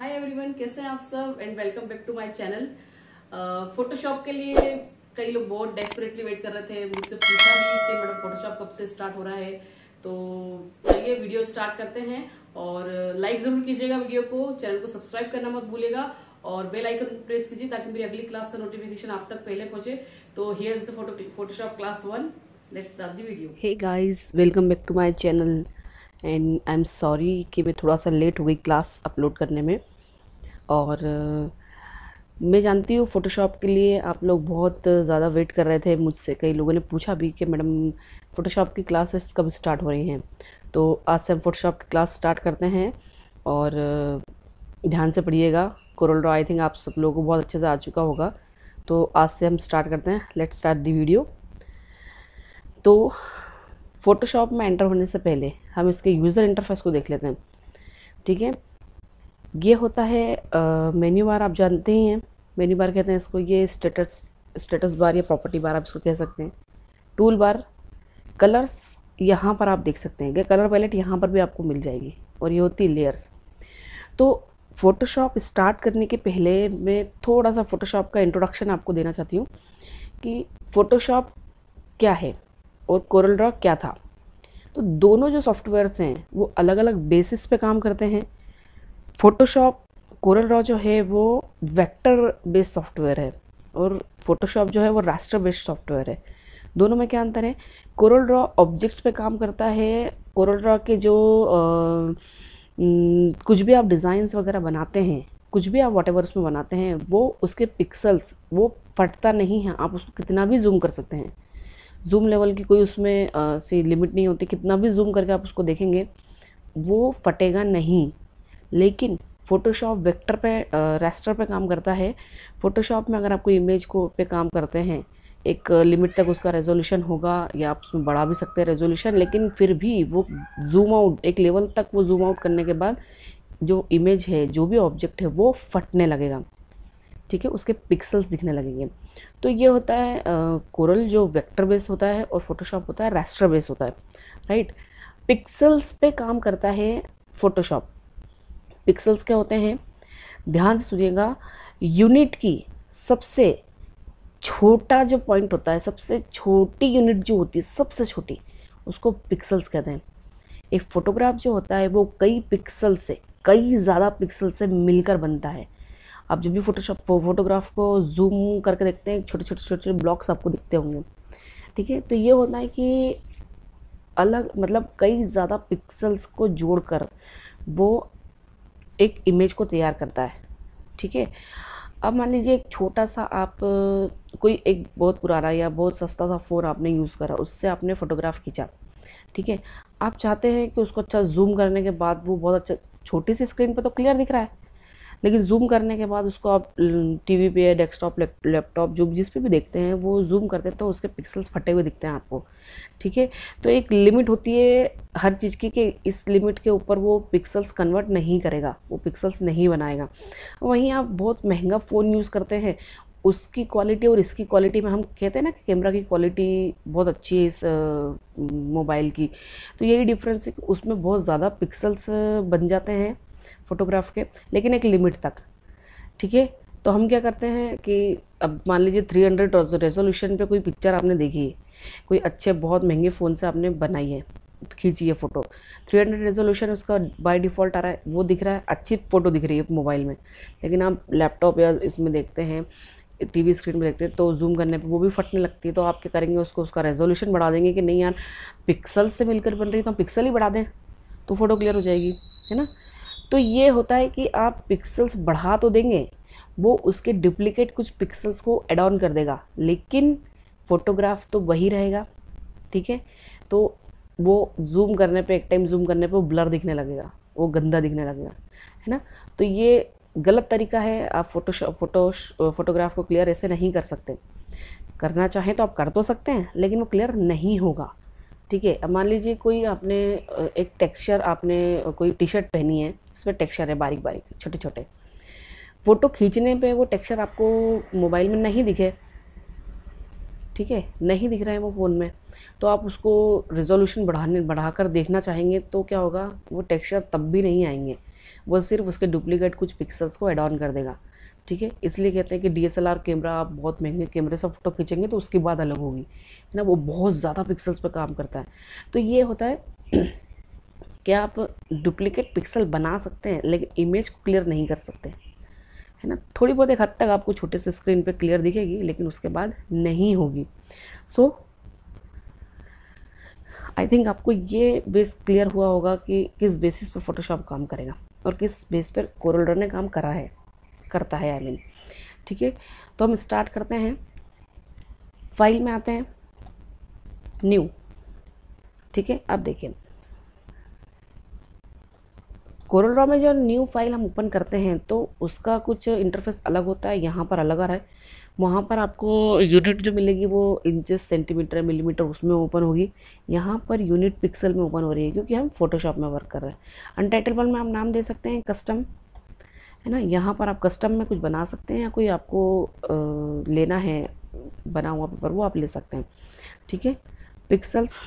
Hi everyone, कैसे हैं आप सब and welcome back to my channel. Photoshop के लिए कई लोग बहुत डेस्परेटली वेट कर रहे थे, मुझसे पूछा भी कि मैडम फोटोशॉप कब से स्टार्ट हो रहा है। तो चलिए वीडियो स्टार्ट करते हैं और लाइक जरूर कीजिएगा वीडियो को, चैनल को सब्सक्राइब करना मत भूलिएगा और बेल आइकन प्रेस कीजिए ताकि मेरी अगली क्लास का नोटिफिकेशन आप तक पहले पहुंचे। तो here is the Photoshop class 1। Let's start the video. Hey guys, welcome back to my channel and I am sorry कि मैं थोड़ा सा लेट हो गई क्लास अपलोड करने में। और मैं जानती हूँ फ़ोटोशॉप के लिए आप लोग बहुत ज़्यादा वेट कर रहे थे। मुझसे कई लोगों ने पूछा भी कि मैडम फ़ोटोशॉप की क्लासेस कब स्टार्ट हो रही हैं। तो आज से हम फ़ोटोशॉप की क्लास स्टार्ट करते हैं और ध्यान से पढ़िएगा। कोरल ड्रॉ आई थिंक आप सब लोगों को बहुत अच्छे से आ चुका होगा। तो आज से हम स्टार्ट करते हैं। Let's start the video. तो फ़ोटोशॉप में एंटर होने से पहले हम इसके यूज़र इंटरफेस को देख लेते हैं। ठीक है, ये होता है मेन्यू बार। आप जानते ही हैं मेन्यू बार कहते हैं इसको। ये स्टेटस बार या प्रॉपर्टी बार आप इसको कह सकते हैं। टूल बार, कलर्स यहाँ पर आप देख सकते हैं कि कलर पैलेट यहाँ पर भी आपको मिल जाएगी और ये होती है लेयर्स। तो फ़ोटोशॉप स्टार्ट करने के पहले मैं थोड़ा सा फ़ोटोशॉप का इंट्रोडक्शन आपको देना चाहती हूँ कि फ़ोटोशॉप क्या है और कोरल ड्रॉ क्या था। तो दोनों जो सॉफ्टवेयर्स हैं वो अलग अलग बेसिस पे काम करते हैं। फ़ोटोशॉप कोरल ड्रॉ जो है वो वेक्टर बेस्ड सॉफ्टवेयर है और फ़ोटोशॉप जो है वो रास्टर बेस्ड सॉफ्टवेयर है। दोनों में क्या अंतर है? कोरल ड्रॉ ऑब्जेक्ट्स पे काम करता है। कोरल ड्रॉ के जो कुछ भी आप डिज़ाइंस वगैरह बनाते हैं, कुछ भी आप व्हाटएवर उसमें बनाते हैं, वो उसके पिक्सल्स वो फटता नहीं है। आप उसको कितना भी जूम कर सकते हैं। जूम लेवल की कोई उसमें सी लिमिट नहीं होती। कितना भी जूम करके आप उसको देखेंगे वो फटेगा नहीं। लेकिन फ़ोटोशॉप वेक्टर पे रास्टर पे काम करता है। फ़ोटोशॉप में अगर आप कोई इमेज को पे काम करते हैं, एक लिमिट तक उसका रेजोल्यूशन होगा या आप उसमें बढ़ा भी सकते हैं रेजोल्यूशन, लेकिन फिर भी वो जूम आउट एक लेवल तक वो जूम आउट करने के बाद जो इमेज है, जो भी ऑब्जेक्ट है, वो फटने लगेगा। ठीक है, उसके पिक्सल्स दिखने लगेंगे। तो ये होता है कोरल जो वेक्टर बेस होता है और फोटोशॉप होता है रास्टर बेस होता है। राइट, पिक्सल्स पे काम करता है फ़ोटोशॉप। पिक्सल्स क्या होते हैं? ध्यान से सुनिएगा। यूनिट की सबसे छोटा जो पॉइंट होता है, सबसे छोटी यूनिट जो होती है, सबसे छोटी, उसको पिक्सल्स कहते हैं। एक फ़ोटोग्राफ जो होता है वो कई पिक्सल से, कई ज़्यादा पिक्सल से मिलकर बनता है। आप जब भी फोटोग्राफ को जूम करके देखते हैं, छोटे छोटे छोटे छोटे ब्लॉक्स आपको दिखते होंगे। ठीक है, तो ये होता है कि अलग मतलब कई ज़्यादा पिक्सल्स को जोड़कर वो एक इमेज को तैयार करता है। ठीक है, अब मान लीजिए एक छोटा सा आप कोई एक बहुत पुराना या बहुत सस्ता सा फ़ोन आपने यूज़ करा, उससे आपने फ़ोटोग्राफ खींचा। ठीक है, आप चाहते हैं कि उसको अच्छा जूम करने के बाद वो बहुत अच्छा, छोटी सी स्क्रीन पे तो क्लियर दिख रहा है, लेकिन जूम करने के बाद उसको आप टीवी पे, डेस्कटॉप, लैपटॉप जो जिस पे भी देखते हैं, वो जूम करते हैं तो उसके पिक्सल्स फटे हुए दिखते हैं आपको। ठीक है, तो एक लिमिट होती है हर चीज़ की कि इस लिमिट के ऊपर वो पिक्सल्स कन्वर्ट नहीं करेगा, वो पिक्सल्स नहीं बनाएगा। वहीं आप बहुत महंगा फ़ोन यूज़ करते हैं, उसकी क्वालिटी और इसकी क्वालिटी में हम कहते हैं ना कि कैमरा की क्वालिटी बहुत अच्छी है इस मोबाइल की। तो यही डिफरेंस है कि उसमें बहुत ज़्यादा पिक्सल्स बन जाते हैं फ़ोटोग्राफ के, लेकिन एक लिमिट तक। ठीक है, तो हम क्या करते हैं कि अब मान लीजिए 300 रेजोल्यूशन पे कोई पिक्चर आपने देखी है, कोई अच्छे बहुत महंगे फ़ोन से आपने बनाई है, खींची है फ़ोटो, 300 रेजोल्यूशन उसका बाय डिफ़ॉल्ट आ रहा है, वो दिख रहा है, अच्छी फ़ोटो दिख रही है मोबाइल में। लेकिन आप लैपटॉप या इसमें देखते हैं, टीवी स्क्रीन में देखते हैं, तो जूम करने पे वो भी फटने लगती है। तो आप क्या करेंगे, उसका रेजोल्यूशन बढ़ा देंगे कि नहीं यार, पिक्सल से मिलकर बन रही है तो हम पिक्सल ही बढ़ा दें तो फ़ोटो क्लियर हो जाएगी, है ना। तो ये होता है कि आप पिक्सल्स बढ़ा तो देंगे, वो उसके डुप्लीकेट कुछ पिक्सल्स को ऐड ऑन कर देगा, लेकिन फ़ोटोग्राफ तो वही रहेगा। ठीक है, तो वो जूम करने पे, एक टाइम जूम करने पे वो ब्लर दिखने लगेगा, वो गंदा दिखने लगेगा, है ना। तो ये गलत तरीका है। आप फोटोग्राफ को क्लियर ऐसे नहीं कर सकते। करना चाहें तो आप कर तो सकते हैं, लेकिन वो क्लियर नहीं होगा। ठीक है, अब मान लीजिए कोई आपने एक टेक्सचर, आपने कोई टी शर्ट पहनी है जिसमें टेक्सचर है बारीक बारीक छोटे छोटे, फ़ोटो खींचने पे वो टेक्सचर आपको मोबाइल में नहीं दिखे। ठीक है, नहीं दिख रहा है वो फ़ोन में, तो आप उसको रेजोल्यूशन बढ़ाकर देखना चाहेंगे तो क्या होगा, वो टेक्सचर तब भी नहीं आएंगे। वो सिर्फ उसके डुप्लीकेट कुछ पिक्सल्स को एड ऑन कर देगा, ठीक है। इसलिए कहते हैं कि DSLR कैमरा, आप बहुत महंगे कैमरे से फ़ोटो खींचेंगे तो उसकी बात अलग होगी, है ना, वो बहुत ज़्यादा पिक्सल्स पर काम करता है। तो ये होता है कि आप डुप्लीकेट पिक्सल बना सकते हैं लेकिन इमेज को क्लियर नहीं कर सकते, है ना। थोड़ी बहुत एक हद तक आपको छोटे से स्क्रीन पे क्लियर दिखेगी लेकिन उसके बाद नहीं होगी। सो आई थिंक आपको ये बेस क्लियर हुआ होगा कि किस बेसिस पर फोटोशॉप काम करेगा और किस बेस पर कोरल ड्रॉ ने काम करता है, आई मीन, ठीक है। तो हम स्टार्ट करते हैं, फाइल में आते हैं, न्यू, ठीक है। अब देखिए कोरल ड्रॉ में जो न्यू फाइल हम ओपन करते हैं तो उसका कुछ इंटरफेस अलग होता है, यहाँ पर अलग आ रहा है। वहाँ पर आपको यूनिट जो मिलेगी वो इंचेस, सेंटीमीटर, मिलीमीटर उसमें ओपन होगी। यहाँ पर यूनिट पिक्सल में ओपन हो रही है क्योंकि हम फोटोशॉप में वर्क कर रहे हैं। अनटाइटल वन में आप नाम दे सकते हैं कस्टम, है ना। यहाँ पर आप कस्टम में कुछ बना सकते हैं या कोई आपको लेना है बना हुआ पेपर वो आप ले सकते हैं, ठीक है। पिक्सल्स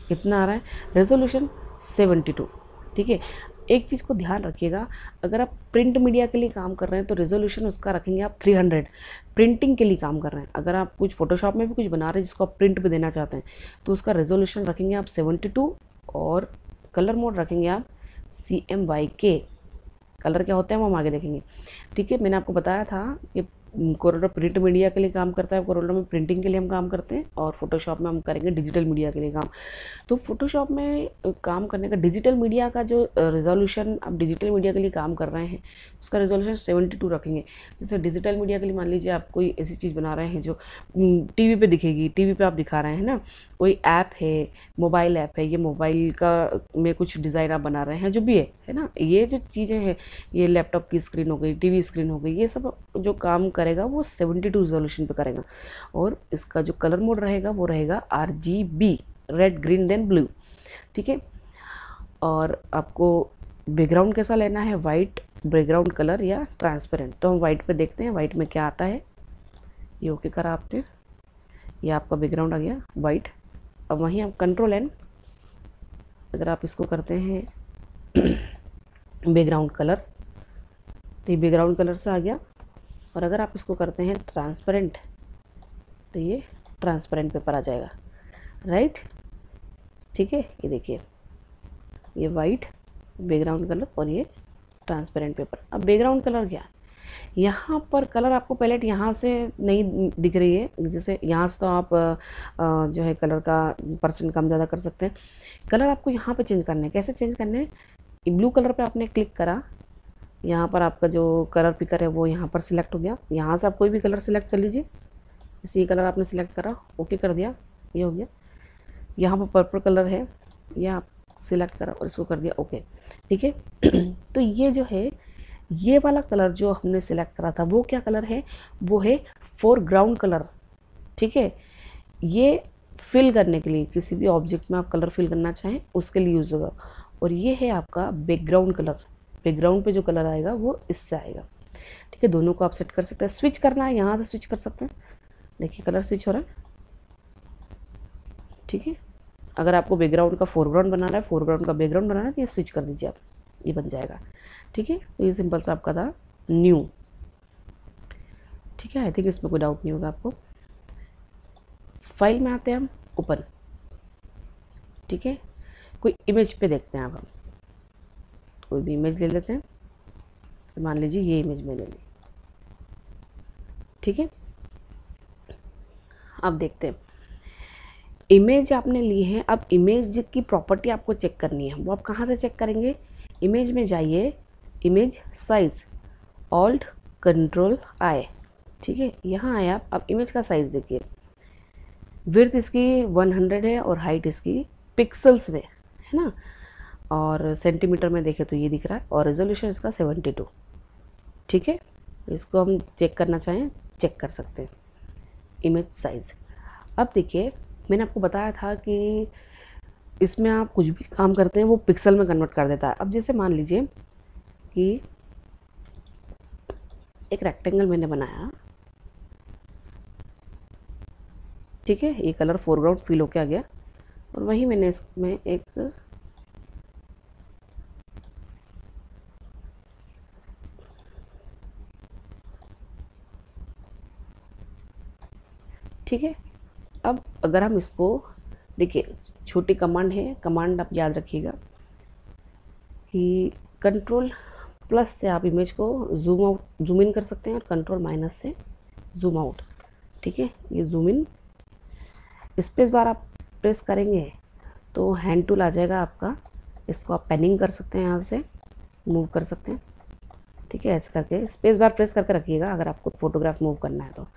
कितना आ रहा है, रेजोल्यूशन 72, ठीक है। एक चीज़ को ध्यान रखिएगा, अगर आप प्रिंट मीडिया के लिए काम कर रहे हैं तो रेजोल्यूशन उसका रखेंगे आप 300, प्रिंटिंग के लिए काम कर रहे हैं। अगर आप कुछ फोटोशॉप में भी कुछ बना रहे हैं जिसको आप प्रिंट पे देना चाहते हैं तो उसका रेजोल्यूशन रखेंगे आप 72 और कलर मोड रखेंगे आप CMYK। कलर क्या होते हैं वो हम आगे देखेंगे, ठीक है। मैंने आपको बताया था कि कोरल ड्रॉ प्रिंट मीडिया के लिए काम करता है, कोरल ड्रॉ में प्रिंटिंग के लिए हम काम करते हैं और फोटोशॉप में हम करेंगे डिजिटल मीडिया के लिए काम। तो फोटोशॉप में काम करने का डिजिटल मीडिया का जो रेजोल्यूशन, आप डिजिटल मीडिया के लिए काम कर रहे हैं उसका रेजोल्यूशन 72 रखेंगे। जैसे डिजिटल मीडिया के लिए मान लीजिए आप कोई ऐसी चीज़ बना रहे हैं जो टीवी पे दिखेगी, टीवी पे आप दिखा रहे हैं ना, कोई ऐप है, मोबाइल ऐप है, ये मोबाइल का में कुछ डिज़ाइन आप बना रहे हैं, जो भी है ना, ये जो चीज़ें हैं, ये लैपटॉप की स्क्रीन हो गई, टीवी स्क्रीन हो गई, ये सब जो काम करेगा वो 72 रेजोल्यूशन पे करेगा। और इसका जो कलर मोड रहेगा वो रहेगा RGB, red, green, then blue, ठीक है। और आपको बैकग्राउंड कैसा लेना है, वाइट बैकग्राउंड कलर या ट्रांसपेरेंट। तो हम वाइट पे देखते हैं वाइट में क्या आता है। ये ओके करा आपने, ये आपका बैकग्राउंड आ गया वाइट। अब वहीं आप Ctrl+N, अगर आप इसको करते हैं बैकग्राउंड कलर तो ये बैकग्राउंड कलर से आ गया। और अगर आप इसको करते हैं ट्रांसपेरेंट तो ये ट्रांसपेरेंट पेपर आ जाएगा, राइट, ठीक है। ये देखिए ये वाइट बैकग्राउंड कलर और ये ट्रांसपेरेंट पेपर। अब बैकग्राउंड कलर क्या है, यहाँ पर कलर आपको पैलेट यहाँ से नहीं दिख रही है, जैसे यहाँ से तो आप जो है कलर का % कम ज़्यादा कर सकते हैं। कलर आपको यहाँ पे चेंज करने हैं। कैसे चेंज करने हैं, ब्लू कलर पे आपने क्लिक करा, यहाँ पर आपका जो कलर पिकर है वो यहाँ पर सिलेक्ट हो गया। यहाँ से आप कोई भी कलर सिलेक्ट कर लीजिए, जैसे ये कलर आपने सिलेक्ट करा, ओके कर दिया, ये हो गया। यहाँ पर पर्पल कलर है, ये आप सिलेक्ट करा और इसको कर दिया ओके, ठीक है। तो ये जो है ये वाला कलर जो हमने सिलेक्ट करा था वो क्या कलर है, वो है फोरग्राउंड कलर, ठीक है। ये फिल करने के लिए, किसी भी ऑब्जेक्ट में आप कलर फिल करना चाहें उसके लिए यूज़ होगा। और ये है आपका बैकग्राउंड कलर, बैकग्राउंड पे जो कलर आएगा वो इससे आएगा, ठीक है। दोनों को आप सेट कर सकते हैं, स्विच करना है यहाँ से स्विच कर सकते हैं। देखिए कलर स्विच हो रहा है, ठीक है। अगर आपको बैकग्राउंड का फोरग्राउंड बनाना है, फोरग्राउंड का बैकग्राउंड बनाना है तो ये स्विच कर दीजिए आप, ये बन जाएगा, ठीक है। तो ये सिंपल सा आपका था न्यू, ठीक है। आई थिंक इसमें कोई डाउट नहीं होगा आपको। फाइल में आते हैं हम, ओपन, ठीक है। कोई इमेज पे देखते हैं अब हम, कोई भी इमेज ले लेते हैं। तो मान लीजिए ये इमेज मैंने ली, ठीक है। अब देखते हैं इमेज आपने ली है। अब इमेज की प्रॉपर्टी आपको चेक करनी है, वो आप कहाँ से चेक करेंगे, इमेज में जाइए, इमेज साइज, Alt+Ctrl+I, ठीक है। यहाँ आए आप, अब इमेज का साइज़ देखिए, विड्थ इसकी 100 है और हाइट इसकी पिक्सल्स में है ना, और सेंटीमीटर में देखें तो ये दिख रहा है, और रेजोल्यूशन इसका 72, ठीक है। इसको हम चेक करना चाहें चेक कर सकते हैं, इमेज साइज़। अब देखिए मैंने आपको बताया था कि इसमें आप कुछ भी काम करते हैं वो पिक्सल में कन्वर्ट कर देता है। अब जैसे मान लीजिए कि एक रेक्टेंगल मैंने बनाया, ठीक है, ये कलर फोरग्राउंड फिल होके आ गया, और वहीं मैंने इसमें एक ठीक है। अब अगर हम इसको देखिए, छोटी कमांड है, कमांड आप याद रखिएगा कि कंट्रोल प्लस से आप इमेज को जूम इन कर सकते हैं और कंट्रोल माइनस से जूम आउट। ठीक है, ये जूम इन, स्पेस बार आप प्रेस करेंगे तो हैंड टूल आ जाएगा आपका, इसको आप पैनिंग कर सकते हैं, यहाँ से मूव कर सकते हैं। ठीक है, ऐसे करके स्पेस बार प्रेस करके रखिएगा अगर आपको फोटोग्राफ मूव करना है तो।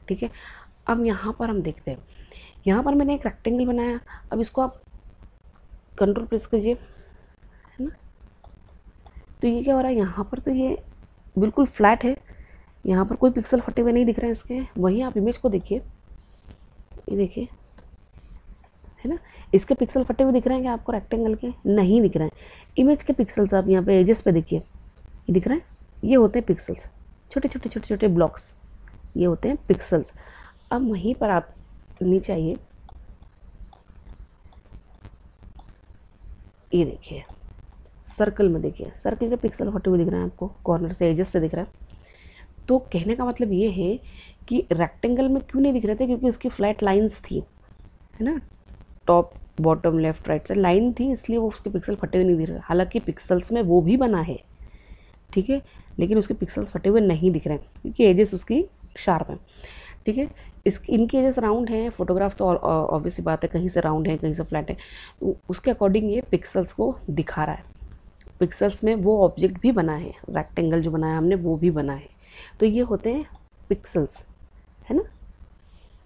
ठीक है, अब यहाँ पर हम देखते हैं, यहाँ पर मैंने एक रेक्टेंगल बनाया। अब इसको आप कंट्रोल प्रेस कीजिए, है ना। तो ये क्या हो रहा है, यहाँ पर तो ये बिल्कुल फ्लैट है, यहाँ पर कोई पिक्सल फटे हुए नहीं दिख रहे हैं इसके। वहीं आप इमेज को देखिए, ये देखिए, है ना, इसके पिक्सल फटे हुए दिख रहे हैं क्या आपको रेक्टेंगल के? नहीं दिख रहे हैं। इमेज के पिक्सल्स आप यहाँ पे एजेस पे देखिए, ये दिख रहे हैं, ये होते हैं पिक्सल्स, छोटे छोटे छोटे छोटे ब्लॉक्स, ये होते हैं पिक्सल्स। अब वहीं पर आप नीचे आइए, ये देखिए सर्कल में, देखिए सर्कल के पिक्सल फटे हुए दिख रहे हैं आपको, कॉर्नर से एजेस से दिख रहा है। तो कहने का मतलब ये है कि रेक्टेंगल में क्यों नहीं दिख रहे थे, क्योंकि उसकी फ्लैट लाइंस थी, है ना, टॉप बॉटम लेफ्ट राइट से लाइन थी, इसलिए वो उसके पिक्सल फटे हुए नहीं दिख रहे। हालांकि पिक्सल्स में वो भी बना है, ठीक है, लेकिन उसके पिक्सल्स फटे हुए नहीं दिख रहे हैं क्योंकि एजेस उसकी शार्प है। ठीक है, इनकी एजेस राउंड हैं, फोटोग्राफ तो ऑब्वियसली बात है, कहीं से राउंड है कहीं से फ्लैट है, तो उसके अकॉर्डिंग ये पिक्सल्स को दिखा रहा है। पिक्सल्स में वो ऑब्जेक्ट भी बना है, रेक्टेंगल जो बनाया हमने वो भी बना है, तो ये होते हैं पिक्सल्स, है ना।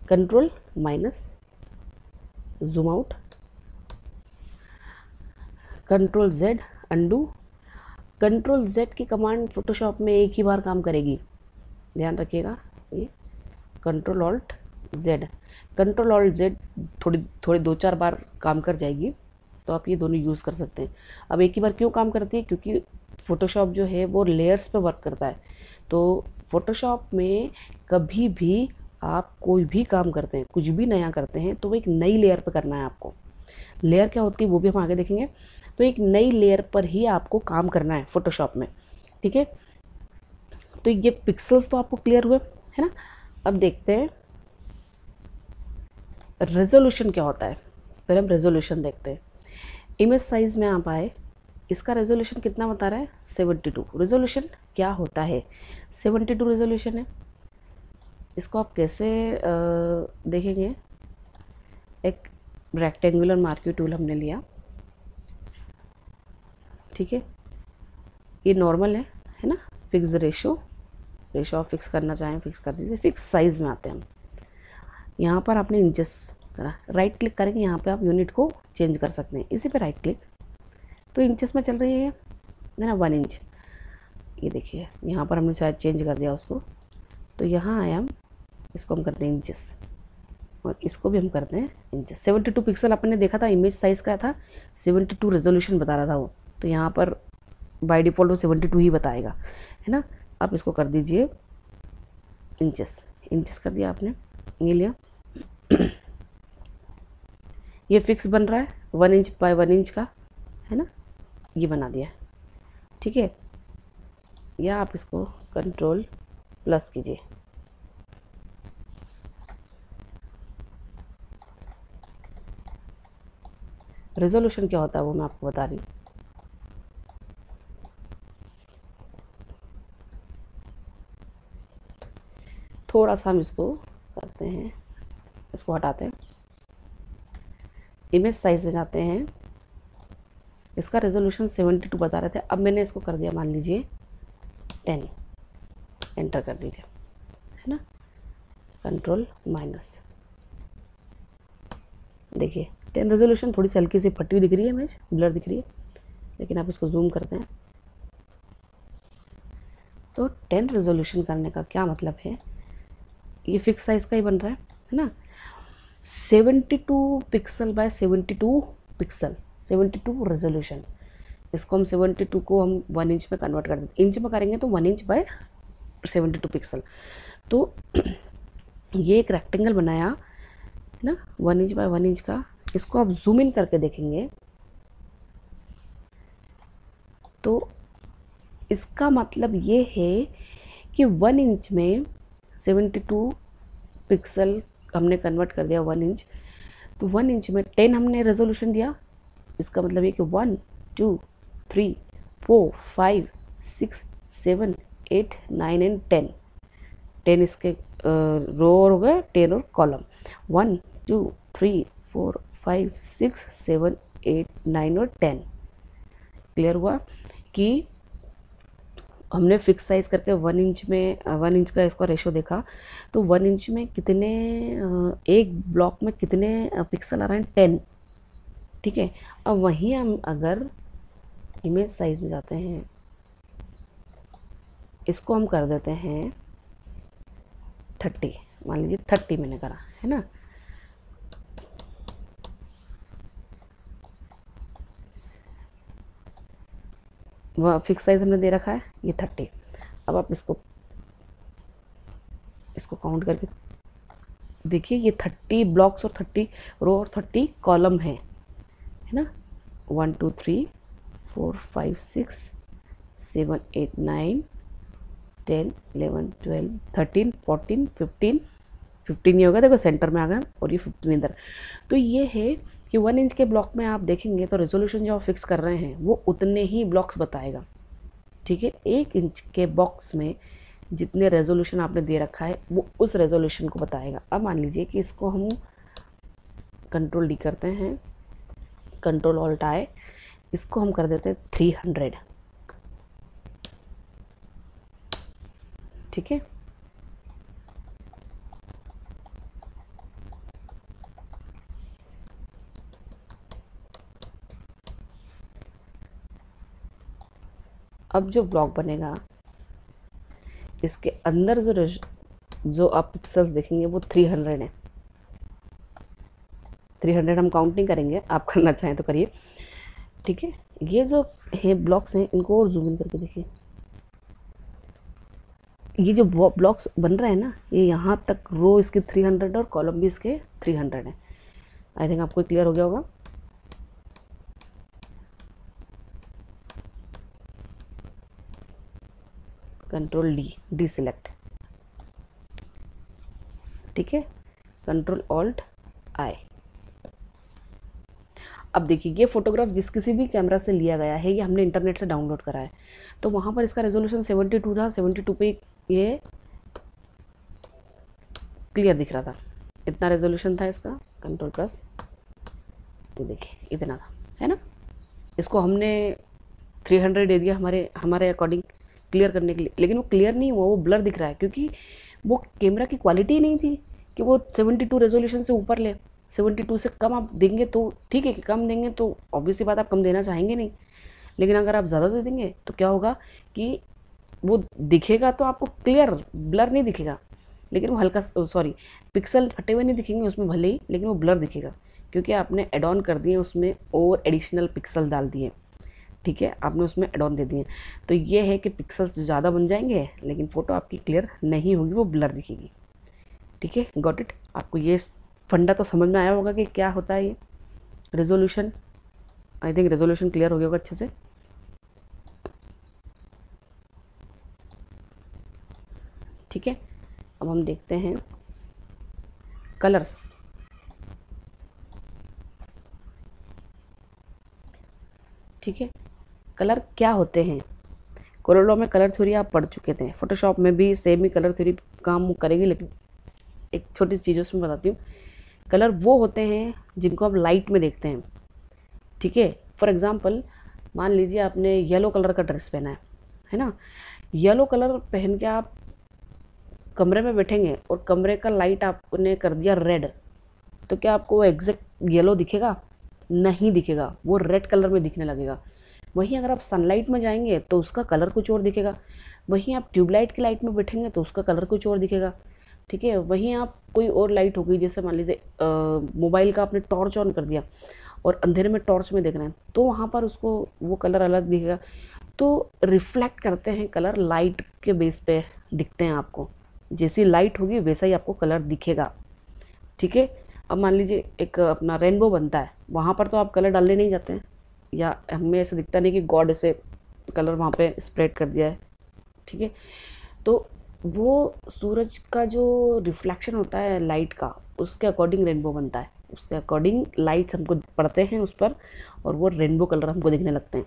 Control minus zoom out, control Z undo. Control Z की कमांड फोटोशॉप में एक ही बार काम करेगी, ध्यान रखिएगा। ये control alt Z, control alt Z थोड़ी 2-4 बार काम कर जाएगी, तो आप ये दोनों यूज़ कर सकते हैं। अब एक ही बार क्यों काम करती है, क्योंकि फ़ोटोशॉप जो है वो लेयर्स पे वर्क करता है। तो फ़ोटोशॉप में कभी भी आप कोई भी काम करते हैं, कुछ भी नया करते हैं, तो वो एक नई लेयर पे करना है आपको। लेयर क्या होती है वो भी हम आगे देखेंगे। तो एक नई लेयर पर ही आपको काम करना है फ़ोटोशॉप में, ठीक है। तो ये पिक्सल्स तो आपको क्लियर हुए, है ना। अब देखते हैं रेजोल्यूशन क्या होता है। फिर हम रेजोल्यूशन देखते हैं। इमेज साइज़ में आप आए, इसका रेजोल्यूशन कितना बता रहा है, 72। रेजोल्यूशन क्या होता है, 72 रेजोल्यूशन है। इसको आप कैसे देखेंगे, एक रेक्टेंगुलर मार्क्यू टूल हमने लिया, ठीक है, ये नॉर्मल है ना। फिक्स रेशो आप फिक्स करना चाहें फिक्स कर दीजिए। फिक्स साइज़ में आते हैं हम, यहाँ पर आपने इंचेस करा, राइट क्लिक करेंगे, यहाँ पे आप यूनिट को चेंज कर सकते हैं, इसी पे राइट क्लिक। तो इंचेस में चल रही है ना, 1 इंच। ये देखिए यहाँ पर हमने शायद चेंज कर दिया उसको, तो यहाँ आया हम, इसको हम करते हैं इंचेस और इसको भी हम करते हैं इंचेस। 72 पिक्सल आपने देखा था, इमेज साइज़ का था, 72 रेजोल्यूशन बता रहा था वो, तो यहाँ पर बाय डिफ़ॉल्ट वो 72 ही बताएगा, है ना। आप इसको कर दीजिए इंचेस कर दिया आपने, ये लिया। ये फिक्स बन रहा है 1 इंच बाय 1 इंच का, है ना, ये बना दिया, ठीक है। या आप इसको कंट्रोल प्लस कीजिए, रेजोल्यूशन क्या होता है वो मैं आपको बता रही हूँ। थोड़ा सा हम इसको करते हैं, इसको हटाते हैं, इमेज साइज में जाते हैं। इसका रेजोल्यूशन 72 बता रहे थे, अब मैंने इसको कर दिया मान लीजिए 10, एंटर कर दीजिए, है ना। कंट्रोल माइनस, देखिए 10 रेजोल्यूशन, थोड़ी सी हल्की सी फटी हुई दिख रही है इमेज, ब्लर दिख रही है, लेकिन आप इसको जूम करते हैं तो 10 रेजोल्यूशन करने का क्या मतलब है, ये फिक्स साइज का ही बन रहा है ना। 72 पिक्सल बाय 72 पिक्सल, 72 रेजोल्यूशन। इसको हम 72 को हम 1 इंच में कन्वर्ट कर देते, इंच में करेंगे तो 1 इंच बाय 72 पिक्सल। तो ये एक रेक्टेंगल बनाया है ना, 1 इंच बाय 1 इंच का। इसको आप जूम इन करके देखेंगे तो इसका मतलब ये है कि 1 इंच में 72 पिक्सल हमने कन्वर्ट कर दिया 1 इंच, तो 1 इंच में 10 हमने रेजोल्यूशन दिया। इसका मतलब ये कि 1 2 3 4 5 6 7 8 9 एंड 10 इसके रो हो गए, 10 और कॉलम। 1 2 3 4 5 6 7 8 9 और 10। क्लियर हुआ कि हमने फिक्स साइज करके 1 इंच में 1 इंच का इसका रेशो देखा, तो 1 इंच में कितने एक ब्लॉक में कितने पिक्सल आ रहे हैं, 10। ठीक है, अब वहीं हम अगर इमेज साइज में जाते हैं, इसको हम कर देते हैं 30, मान लीजिए 30 मैंने करा है ना। वह फिक्स साइज हमने दे रखा है ये 30। अब आप इसको काउंट करके देखिए, ये 30 ब्लॉक्स और 30 रो और 30 कॉलम है ना। 1 2 3 4 5 6 7 8 9 10 11 12 13 14 15 ये होगा, देखो सेंटर में आ गया और ये 15 इधर। तो ये है कि 1 इंच के ब्लॉक में आप देखेंगे तो रेजोल्यूशन जो आप फिक्स कर रहे हैं वो उतने ही ब्लॉक्स बताएगा। ठीक है, 1 इंच के बॉक्स में जितने रेजोल्यूशन आपने दे रखा है वो उस रेजोल्यूशन को बताएगा। अब मान लीजिए कि इसको हम कंट्रोल डी करते हैं, कंट्रोल ऑल्ट आई, इसको हम कर देते हैं 300। ठीक है, अब जो ब्लॉक बनेगा इसके अंदर जो आप पिक्सल्स देखेंगे वो 300 है। 300 हम काउंट नहीं करेंगे, आप करना चाहें तो करिए। ठीक है, ये जो है ब्लॉक्स हैं इनको और जूम इन करके देखिए। ये जो ब्लॉक्स बन रहे हैं ना, ये यहाँ तक रो इसके 300 और कॉलम भी इसके 300 है। आई थिंक आपको क्लियर हो गया होगा। Control D select. ठीक है, कंट्रोल ऑल्ट आई। अब देखिए, ये फोटोग्राफ जिस किसी भी कैमरा से लिया गया है, ये हमने इंटरनेट से डाउनलोड करा है, तो वहाँ पर इसका रेजोल्यूशन 72 था। 72 पे ये क्लियर दिख रहा था, इतना रेजोल्यूशन था इसका। कंट्रोल प्लस, तो देखिए इतना था, है ना। इसको हमने 300 दे दिया हमारे अकॉर्डिंग क्लियर करने के लिए, लेकिन वो क्लियर नहीं हुआ, वो ब्लर दिख रहा है, क्योंकि वो कैमरा की क्वालिटी नहीं थी कि वो 72 रेजोल्यूशन से ऊपर ले। 72 से कम आप देंगे तो ठीक है, कि कम देंगे तो ऑब्वियसली बात आप कम देना चाहेंगे नहीं, लेकिन अगर आप ज़्यादा दे देंगे तो क्या होगा कि वो दिखेगा तो आपको क्लियर, ब्लर नहीं दिखेगा, लेकिन वो हल्का, सॉरी, पिक्सल फटे हुए नहीं दिखेंगे उसमें भले ही, लेकिन वो ब्लर दिखेगा, क्योंकि आपने एड ऑन कर दिए उसमें और एडिशनल पिक्सल डाल दिए। ठीक है, आपने उसमें एड ऑन दे दिए, तो ये है कि पिक्सल्स ज़्यादा बन जाएंगे लेकिन फ़ोटो आपकी क्लियर नहीं होगी, वो ब्लर दिखेगी। ठीक है, गॉट इट। आपको ये फंडा तो समझ में आया होगा कि क्या होता है ये resolution. I think resolution clear हो गया होगा अच्छे से। ठीक है, अब हम देखते हैं कलर्स। ठीक है, कलर क्या होते हैं। कोरल ड्रॉ में कलर थ्योरी आप पढ़ चुके थे, फोटोशॉप में भी सेम ही कलर थ्योरी काम करेगी, लेकिन एक छोटी सी चीज़ उसमें बताती हूँ। कलर वो होते हैं जिनको आप लाइट में देखते हैं। ठीक है, फॉर एग्जांपल मान लीजिए आपने येलो कलर का ड्रेस पहना है ना। येलो कलर पहन के आप कमरे में बैठेंगे और कमरे का लाइट आपने कर दिया रेड, तो क्या आपको वो एग्जैक्ट येलो दिखेगा? नहीं दिखेगा, वो रेड कलर में दिखने लगेगा। वहीं अगर आप सनलाइट में जाएंगे तो उसका कलर कुछ और दिखेगा। वहीं आप ट्यूबलाइट की लाइट में बैठेंगे तो उसका कलर कुछ और दिखेगा। ठीक है, वहीं आप कोई और लाइट हो गई, जैसे मान लीजिए मोबाइल का आपने टॉर्च ऑन कर दिया और अंधेरे में टॉर्च में देख रहे हैं, तो वहाँ पर उसको वो कलर अलग दिखेगा। तो रिफ्लेक्ट करते हैं कलर, लाइट के बेस पे दिखते हैं आपको। जैसी लाइट होगी वैसा ही आपको कलर दिखेगा। ठीक है, अब मान लीजिए एक अपना रेनबो बनता है, वहाँ पर तो आप कलर डालने नहीं जाते हैं, या हमें ऐसा दिखता नहीं कि गॉड ऐसे कलर वहाँ पे स्प्रेड कर दिया है। ठीक है, तो वो सूरज का जो रिफ्लेक्शन होता है लाइट का, उसके अकॉर्डिंग रेनबो बनता है, उसके अकॉर्डिंग लाइट्स हमको पड़ते हैं उस पर और वो रेनबो कलर हमको दिखने लगते हैं।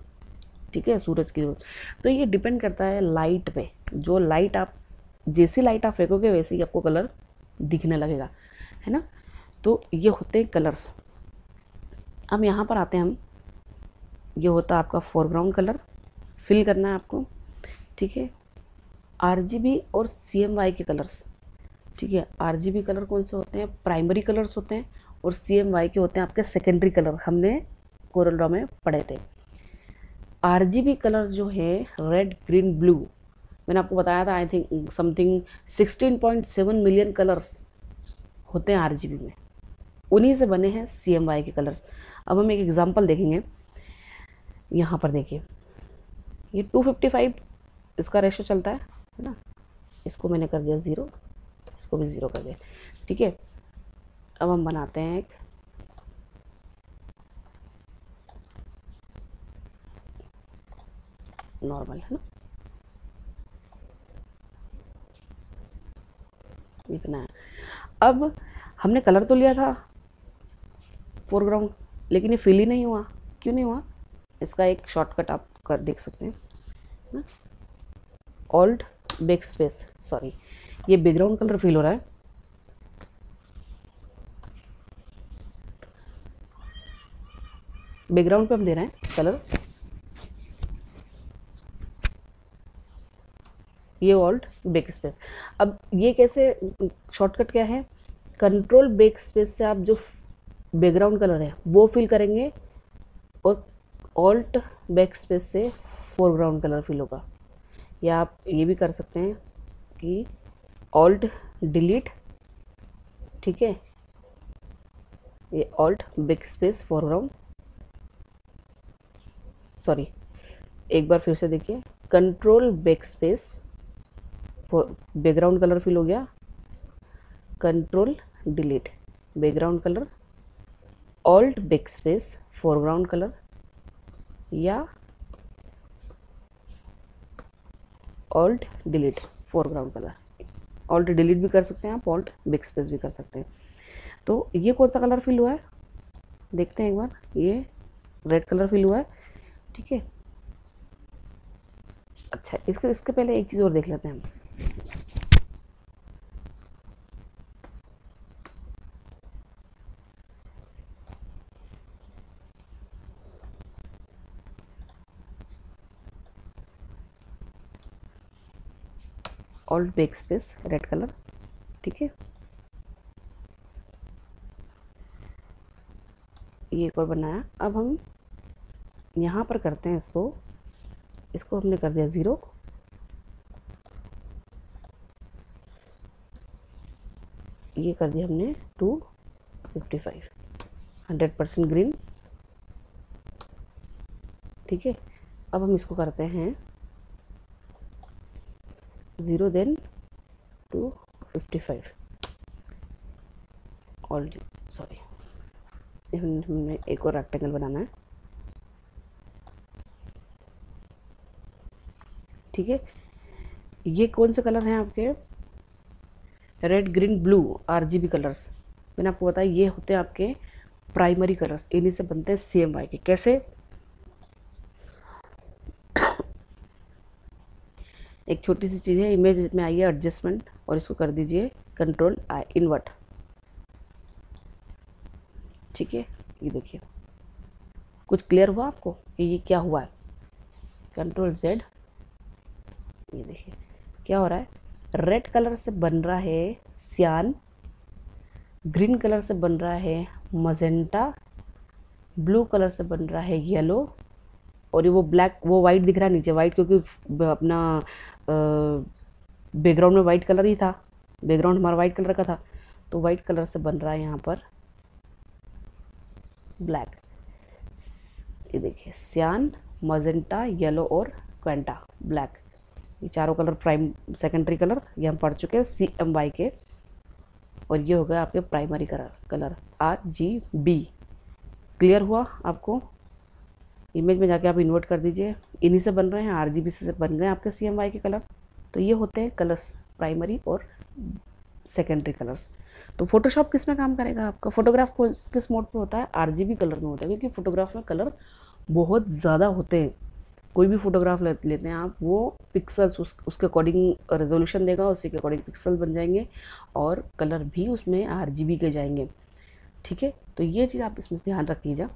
ठीक है, सूरज की रोज। तो ये डिपेंड करता है लाइट पे, जो लाइट आप जैसी लाइट आप फेंकोगे वैसे ही आपको कलर दिखने लगेगा, है ना। तो ये होते हैं कलर्स। अब यहाँ पर आते हैं हम, ये होता है आपका फोरग्राउंड कलर, फिल करना है आपको। ठीक है, RGB और CMY के कलर्स। ठीक है, RGB कलर कौन से होते हैं, प्राइमरी कलर्स होते हैं, और CMY के होते हैं आपके सेकेंडरी कलर, हमने कोरल ड्रॉ में पढ़े थे। RGB कलर जो है रेड, ग्रीन, ब्लू, मैंने आपको बताया था I think something 16.7 million colours होते हैं RGB में, उन्हीं से बने हैं CMY के कलर्स। अब हम एक एग्जांपल देखेंगे। यहाँ पर देखिए, ये 255 इसका रेशो चलता है ना। इसको मैंने कर दिया 0, इसको भी 0 कर दिया। ठीक है, अब हम बनाते हैं एक नॉर्मल, है ना, इतना है। अब हमने कलर तो लिया था फोरग्राउंड, लेकिन ये फिल ही नहीं हुआ। क्यों नहीं हुआ? इसका एक शॉर्टकट आप कर देख सकते हैं ना, ऑल्ट बैक स्पेस, सॉरी, ये बैकग्राउंड कलर फिल हो रहा है, बैकग्राउंड पे हम दे रहे हैं कलर, ये ऑल्ट बैक स्पेस। अब ये कैसे, शॉर्टकट क्या है, कंट्रोल बैक स्पेस से आप जो बैकग्राउंड कलर है वो फिल करेंगे और ऑल्ट बैक स्पेस से फोरग्राउंड कलर फिल होगा। या आप ये भी कर सकते हैं कि ऑल्ट डिलीट, ठीक है, ये alt backspace foreground, sorry एक बार फिर से देखिए, control backspace, background colour fill हो गया, control delete background colour, alt backspace foreground colour, या alt delete foreground colour. Alt delete भी कर सकते हैं आप, ऑल्ट बैक स्पेस भी कर सकते हैं। तो ये कौन सा कलर फिल हुआ है देखते हैं एक बार, ये रेड कलर फिल हुआ है। ठीक है, अच्छा इसके पहले एक चीज़ और देख लेते हैं हम। Alt back space red colour, ठीक है, ये एक और बनाया। अब हम यहाँ पर करते हैं इसको हमने कर दिया 0, ये कर दिया हमने 255, 100% ग्रीन। ठीक है, अब हम इसको करते हैं 0 देन 255, ऑल, सॉरी हमने एक और रेक्टेंगल बनाना है। ठीक है, ये कौन से कलर हैं आपके, red, green, blue, RGB colours. मैंने आपको बताया ये होते हैं आपके प्राइमरी कलर्स, इन्हीं से बनते हैं CMY के। कैसे, एक छोटी सी चीज़ है, इमेज में आइए एडजस्टमेंट और इसको कर दीजिए कंट्रोल I इन्वर्ट। ठीक है, ये देखिए कुछ क्लियर हुआ आपको कि ये क्या हुआ है, कंट्रोल Z, ये देखिए क्या हो रहा है, रेड कलर से बन रहा है सियान, ग्रीन कलर से बन रहा है मजेंटा, ब्लू कलर से बन रहा है येलो, और ये वो ब्लैक, वो वाइट दिख रहा है नीचे, वाइट क्योंकि अपना बैकग्राउंड में वाइट कलर ही था, बैकग्राउंड हमारा वाइट कलर का था, तो वाइट कलर से बन रहा है यहाँ पर ब्लैक। ये देखिए सियान, मजेंटा, येलो और क्वेंटा ब्लैक, ये चारों कलर प्राइम सेकेंडरी कलर, ये हम पढ़ चुके हैं CMY के, और ये हो गया आपके प्राइमरी कलर RGB। क्लियर हुआ आपको? इमेज में जाके आप इन्वर्ट कर दीजिए, इन्हीं से बन रहे हैं, RGB से बन गए आपके CMY के कलर। तो ये होते हैं कलर्स, प्राइमरी और सेकेंडरी कलर्स। तो फोटोशॉप किस में काम करेगा आपका, फोटोग्राफ किस मोड पे होता है, आरजीबी कलर में होता है, क्योंकि फोटोग्राफ में कलर बहुत ज़्यादा होते हैं। कोई भी फोटोग्राफ लेते हैं आप, वो पिक्सल्स उसके अकॉर्डिंग रेजोल्यूशन देगा, उसी के अकॉर्डिंग पिक्सल बन जाएंगे और कलर भी उसमें आरजीबी के जाएंगे। ठीक है, तो ये चीज़ आप इसमें ध्यान रखिएगा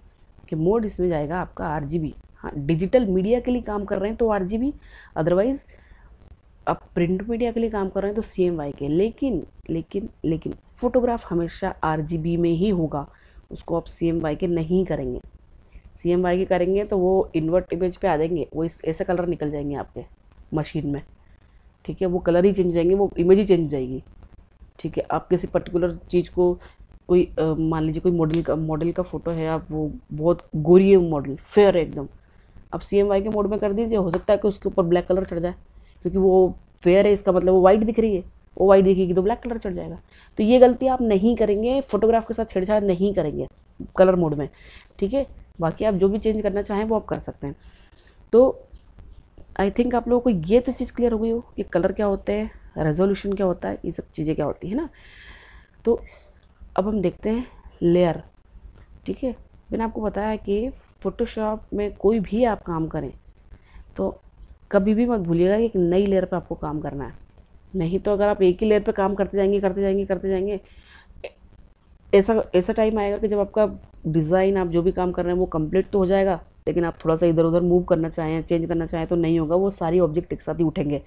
कि मोड इसमें जाएगा आपका आरजीबी। हाँ, डिजिटल मीडिया के लिए काम कर रहे हैं तो आरजीबी, अदरवाइज आप प्रिंट मीडिया के लिए काम कर रहे हैं तो CMYK के। लेकिन फोटोग्राफ हमेशा आरजीबी में ही होगा, उसको आप CMYK नहीं करेंगे। CMYK करेंगे तो वो इन्वर्ट इमेज पे आ जाएंगे, वो ऐसे कलर निकल जाएंगे आपके मशीन में। ठीक है, वो कलर ही चेंज हो जाएंगे, वो इमेज ही चेंज हो जाएगी। ठीक है, आप किसी पर्टिकुलर चीज़ को कोई मान लीजिए कोई मॉडल का फोटो है, आप वो बहुत गोरी है मॉडल, फेयर है एकदम, आप CMYK मोड में कर दीजिए, हो सकता है कि उसके ऊपर ब्लैक कलर चढ़ जाए, क्योंकि वो फेयर है, इसका मतलब वो वाइट दिख रही है, वो वाइट दिखेगी तो ब्लैक कलर चढ़ जाएगा। तो ये गलती आप नहीं करेंगे, फोटोग्राफ के साथ छेड़छाड़ नहीं करेंगे कलर मोड में। ठीक है, बाकी आप जो भी चेंज करना चाहें वो आप कर सकते हैं। तो आई थिंक आप लोगों को ये तो चीज़ क्लियर हो गई हो कि कलर क्या होते हैं, रेजोल्यूशन क्या होता है, ये सब चीज़ें क्या होती है ना। तो अब हम देखते हैं लेयर। ठीक है, मैंने आपको बताया कि फ़ोटोशॉप में कोई भी आप काम करें तो कभी भी मत भूलिएगा कि एक नई लेयर पे आपको काम करना है। नहीं तो अगर आप एक ही लेयर पे काम करते जाएंगे ऐसा टाइम आएगा कि जब आपका डिज़ाइन, आप जो भी काम कर रहे हैं वो कंप्लीट तो हो जाएगा, लेकिन आप थोड़ा सा इधर उधर मूव करना चाहें, चेंज करना चाहें तो नहीं होगा, वो सारी ऑब्जेक्ट एक साथ ही उठेंगे।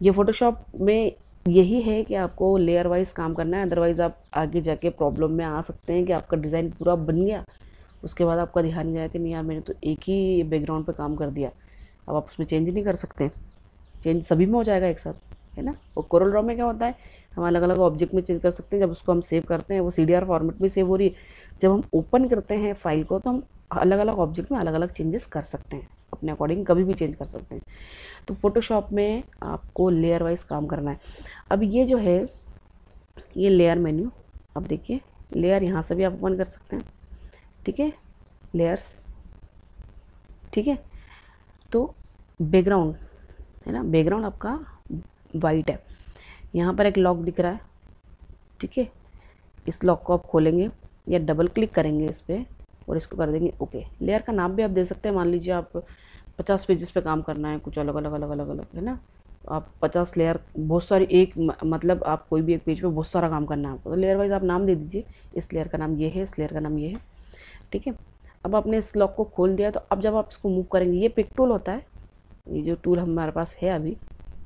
ये फ़ोटोशॉप में यही है कि आपको लेयर वाइज काम करना है, अदरवाइज़ आप आगे जाके प्रॉब्लम में आ सकते हैं कि आपका डिज़ाइन पूरा बन गया, उसके बाद आपका ध्यान गया कि नहीं यार मैंने तो एक ही बैकग्राउंड पे काम कर दिया, अब आप उसमें चेंज नहीं कर सकते। चेंज सभी में हो जाएगा एक साथ, है ना। और कोरल ड्रॉ में क्या होता है, हम अलग अलग ऑब्जेक्ट में चेंज कर सकते हैं। जब उसको हम सेव करते हैं वो CDR फॉर्मेट में सेव हो रही है, जब हम ओपन करते हैं फाइल को तो हम अलग अलग ऑब्जेक्ट में अलग अलग चेंजेस कर सकते हैं, अपने अकॉर्डिंग कभी भी चेंज कर सकते हैं। तो फोटोशॉप में आपको लेयर वाइज काम करना है। अब ये जो है ये लेयर मेन्यू, अब देखिए लेयर यहाँ से भी आप ओपन कर सकते हैं। ठीक है, लेयर्स। ठीक है, तो बैकग्राउंड है ना, बैकग्राउंड आपका वाइट है, यहाँ पर एक लॉक दिख रहा है। ठीक है, इस लॉक को आप खोलेंगे या डबल क्लिक करेंगे इस पर और इसको कर देंगे ओके। लेयर का नाम भी आप दे सकते हैं, मान लीजिए आप 50 पेजेस पे काम करना है, कुछ अलग अलग है ना, आप 50 लेयर, बहुत सारी एक मतलब आप कोई भी एक पेज पे बहुत सारा काम करना है आपको, तो लेयर वाइज आप नाम दे दीजिए, इस लेयर का नाम ये है, इस लेयर का नाम ये है। ठीक है, अब आपने इस लॉक को खोल दिया, तो अब जब आप इसको मूव करेंगे, ये पिक टूल होता है, ये जो टूल हमारे पास है अभी,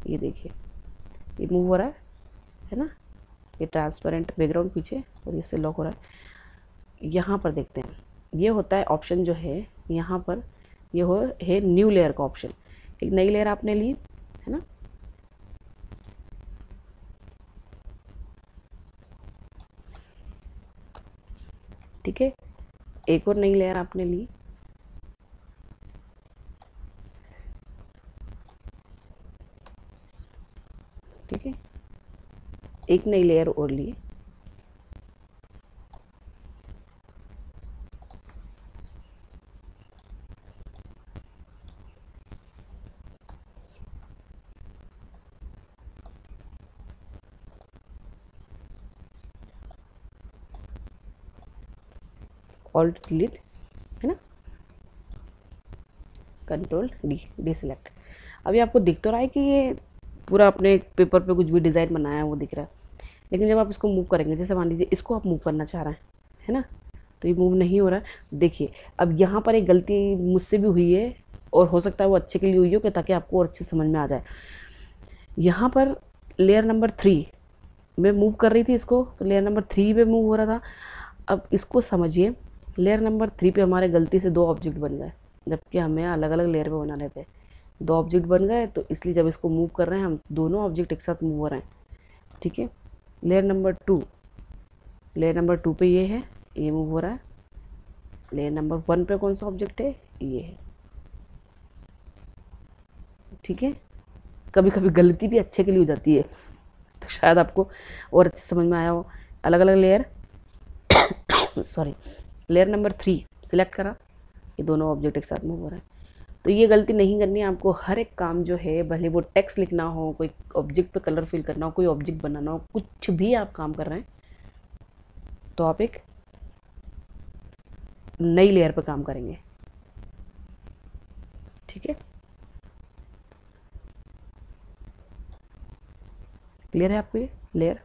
ये देखिए ये मूव हो रहा है ना, ये ट्रांसपेरेंट बैकग्राउंड पीछे और इससे लॉक हो रहा है। यहाँ पर देखते हैं, ये होता है ऑप्शन जो है यहाँ पर, ये है न्यू लेयर का ऑप्शन। एक नई लेयर आपने ली है ना, ठीक है, एक और नई लेयर आपने ली, ठीक है, एक नई लेयर और ली, ऑल्ट डिलीट है ना, कंट्रोल डी सिलेक्ट। अभी आपको दिख तो रहा है कि ये पूरा अपने पेपर पे कुछ भी डिज़ाइन बनाया है वो दिख रहा है, लेकिन जब आप इसको मूव करेंगे, जैसे मान लीजिए इसको आप मूव करना चाह रहे हैं, है ना, तो ये मूव नहीं हो रहा है। देखिए अब यहाँ पर एक गलती मुझसे भी हुई है और हो सकता है वो अच्छे के लिए हुई हो कि ताकि आपको और अच्छे समझ में आ जाए। यहाँ पर लेयर नंबर 3 मैं मूव कर रही थी इसको, तो लेयर नंबर 3 पे मूव हो रहा था। अब इसको समझिए, लेयर नंबर 3 पे हमारे गलती से 2 ऑब्जेक्ट बन गए, जबकि हमें अलग अलग लेयर पे बनाने थे। 2 ऑब्जेक्ट बन गए, तो इसलिए जब इसको मूव कर रहे हैं हम दोनों ऑब्जेक्ट एक साथ मूव हो रहे हैं। ठीक है, लेयर नंबर 2 पे ये है, ये मूव हो रहा है। लेयर नंबर 1 पे कौन सा ऑब्जेक्ट है, ये है। ठीक है, कभी कभी गलती भी अच्छे के लिए हो जाती है, तो शायद आपको और अच्छे समझ में आया हो। अलग अलग layer sorry, layer number 3 select करा, ये दोनों ऑब्जेक्ट एक साथ मूव हो रहा है। तो ये गलती नहीं करनी है आपको। हर एक काम जो है, भले वो टेक्स्ट लिखना हो, कोई ऑब्जेक्ट पे कलर फिल करना हो, कोई ऑब्जेक्ट बनाना हो, कुछ भी आप काम कर रहे हैं, तो आप एक नई लेयर पे काम करेंगे। ठीक है, क्लियर है आपको ये लेयर?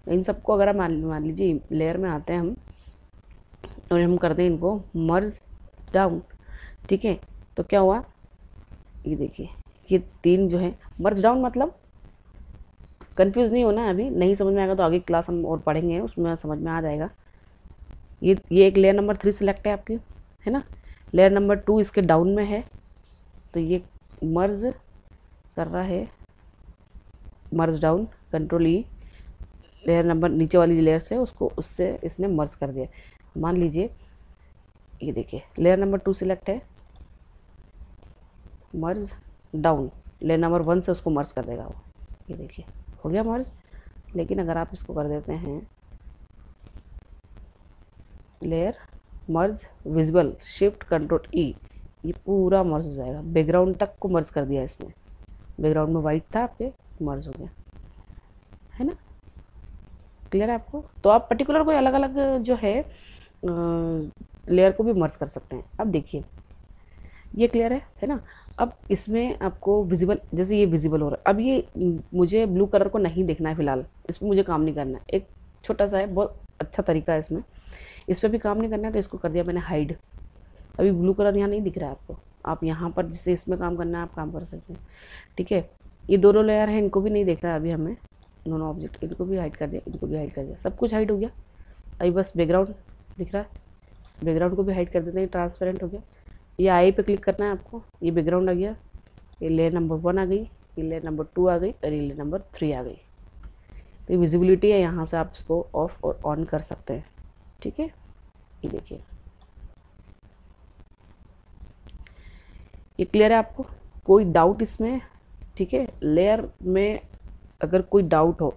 इन सबको अगर आप मान लीजिए लेयर में आते हैं हम और हम करते हैं इनको मर्ज डाउन। ठीक है, तो क्या हुआ, ये देखिए ये 3 जो है मर्ज डाउन, मतलब कंफ्यूज नहीं होना है, अभी नहीं समझ में आएगा तो आगे क्लास हम और पढ़ेंगे, उसमें समझ में आ जाएगा। ये एक लेयर नंबर 3 सिलेक्ट है आपकी, है ना। लेयर नंबर 2 इसके डाउन में है, तो ये मर्ज कर रहा है, merge down, control E. Layer number नीचे वाली लेयर से उसको उससे इसने मर्ज कर दिया। मान लीजिए ये देखिए लेयर नंबर 2 सिलेक्ट है, मर्ज डाउन, लेयर नंबर 1 से उसको मर्ज कर देगा वो। ये देखिए हो गया मर्ज। लेकिन अगर आप इसको कर देते हैं लेयर मर्ज विजिबल, शिफ्ट कंट्रोल ई, ये पूरा मर्ज हो जाएगा। बैकग्राउंड तक को मर्ज कर दिया इसने, बैकग्राउंड में वाइट था आपके, मर्ज हो गया, है ना। क्लियर है आपको? तो आप पर्टिकुलर कोई अलग अलग जो है लेयर को भी मर्ज कर सकते हैं। अब देखिए ये क्लियर है ना। अब इसमें आपको विजिबल, जैसे ये विजिबल हो रहा है, अब ये मुझे ब्लू कलर को नहीं देखना है फिलहाल, इस पर मुझे काम नहीं करना है। एक छोटा सा है, बहुत अच्छा तरीका है इसमें, इस पर भी काम नहीं करना है, तो इसको कर दिया मैंने हाइड। अभी ब्लू कलर यहाँ नहीं दिख रहा है आपको, आप यहाँ पर जिससे इसमें काम करना है आप काम कर सकते हैं। ठीक है, ये दोनों लेयर हैं, इनको भी नहीं देखना है अभी हमें, दोनों ऑब्जेक्ट, इनको भी हाइड कर दिया, इनको भी हाइड कर दिया, सब कुछ हाइड हो गया। अभी बस बैकग्राउंड दिख रहा है, बैकग्राउंड को भी हाइड कर देते हैं, ट्रांसपेरेंट हो गया। ये आई पे क्लिक करना है आपको, ये बैकग्राउंड आ गया, ये लेयर नंबर 1 आ गई, ये लेयर नंबर 2 आ गई और ये लेयर नंबर 3 आ गई। तो ये विजिबिलिटी है, यहाँ से आप इसको ऑफ और ऑन कर सकते हैं। ठीक है, ये देखिए ये क्लियर है आपको? कोई डाउट इसमें? ठीक है, लेयर में अगर कोई डाउट हो,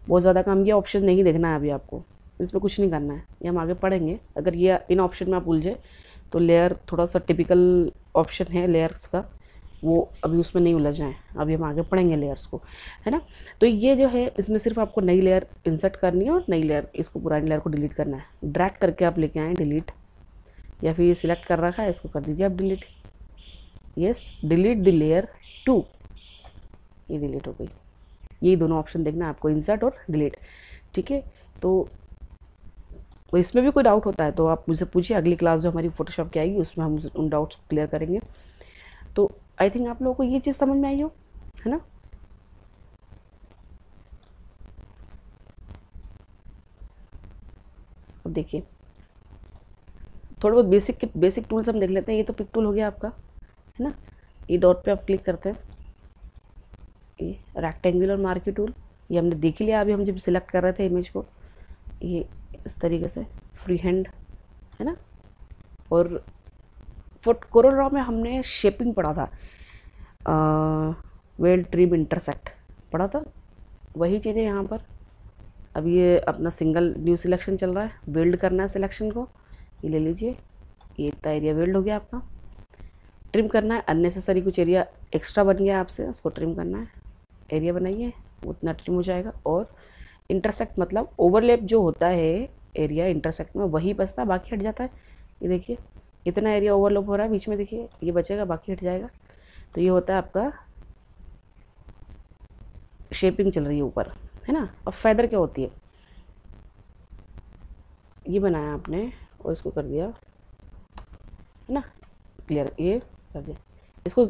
बहुत ज़्यादा काम किया, ऑप्शन नहीं देखना है अभी आपको, इसमें कुछ नहीं करना है, ये हम आगे पढ़ेंगे। अगर ये इन ऑप्शन में आप उलझे तो लेयर थोड़ा सा टिपिकल ऑप्शन है लेयर्स का, वो अभी उसमें नहीं उलझना है, अभी हम आगे पढ़ेंगे लेयर्स को, है ना। तो ये जो है इसमें सिर्फ आपको नई लेयर इंसर्ट करनी है और नई लेयर, इसको पुरानी लेयर को डिलीट करना है। ड्रैग करके आप लेके आए डिलीट, या फिर ये सिलेक्ट कर रखा है, इसको कर दीजिए आप delete. Yes, delete the layer 2, ये डिलीट हो गई। यही दोनों ऑप्शन देखना है आपको, इंसर्ट और डिलीट। ठीक है, तो इसमें भी कोई डाउट होता है तो आप मुझसे पूछिए, अगली क्लास जो हमारी फोटोशॉप की आएगी उसमें हम उन डाउट्स को क्लियर करेंगे। तो आई थिंक आप लोगों को ये चीज़ समझ में आई हो, है ना। अब देखिए थोड़े बहुत बेसिक टूल्स हम देख लेते हैं। ये तो पिक टूल हो गया आपका, है ना। ये डॉट पे आप क्लिक करते हैं, ये रेक्टेंगुलर मार्की टूल, ये हमने देख लिया अभी हम जब सिलेक्ट कर रहे थे इमेज को। ये इस तरीके से फ्री हैंड, है ना। और कोरल ड्रॉ में हमने शेपिंग पढ़ा था, वेल ट्रिम इंटरसेक्ट पढ़ा था, वही चीज़ें यहाँ पर। अब ये अपना सिंगल न्यू सिलेक्शन चल रहा है, वेल्ड करना है सिलेक्शन को, ये ले लीजिए, ये इतना एरिया वेल्ड हो गया आपका। ट्रिम करना है, अननेसेसरी कुछ एरिया एक्स्ट्रा बन गया आपसे, उसको ट्रिम करना है, एरिया बनाइए, उतना ट्रिम हो जाएगा। और इंटरसेक्ट मतलब ओवरलैप जो होता है एरिया इंटरसेक्ट में, वही बचता है, बाकी हट जाता है। ये देखिए इतना एरिया ओवरलैप हो रहा है बीच में, देखिए ये बचेगा, बाकी हट जाएगा। तो ये होता है आपका शेपिंग चल रही है ऊपर, है ना। अब फेदर क्या होती है, ये बनाया आपने और इसको कर दिया, है ना, क्लियर, ये कर दिया। इसको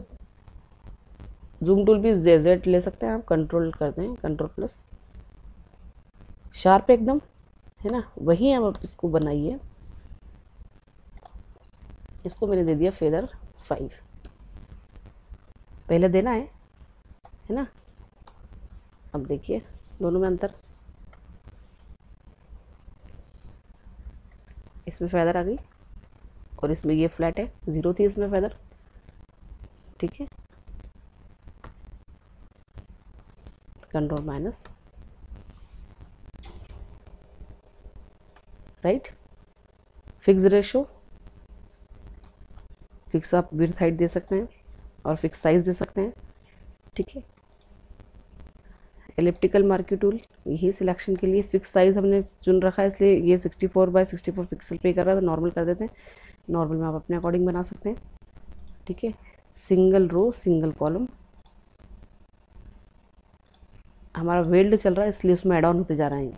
जूम टूल भी जेड ले सकते हैं आप, कंट्रोल करते हैं, कंट्रोल प्लस, शार्प एकदम, है ना। वही आप इसको बनाइए, इसको मैंने दे दिया फेदर 5, पहले देना है ना। अब देखिए दोनों में अंतर, इसमें फेदर आ गई और इसमें ये फ्लैट है, 0 थी इसमें फेदर। ठीक है, control minus, right, fix ratio, fix आप विड्थ हाइट दे सकते हैं। और फिक्स साइज दे सकते हैं। ठीक है, एलिप्टिकल मार्क्यू टूल यही सिलेक्शन के लिए फिक्स साइज हमने चुन रखा है, इसलिए ये 64x64 पिक्सल पे कर रहा है, तो नॉर्मल कर देते हैं। नॉर्मल में आप अपने अकॉर्डिंग बना सकते हैं। ठीक है, सिंगल रो सिंगल कॉलम, हमारा वेल्ड चल रहा है इसलिए उसमें ऐड ऑन होते जा रहे हैं।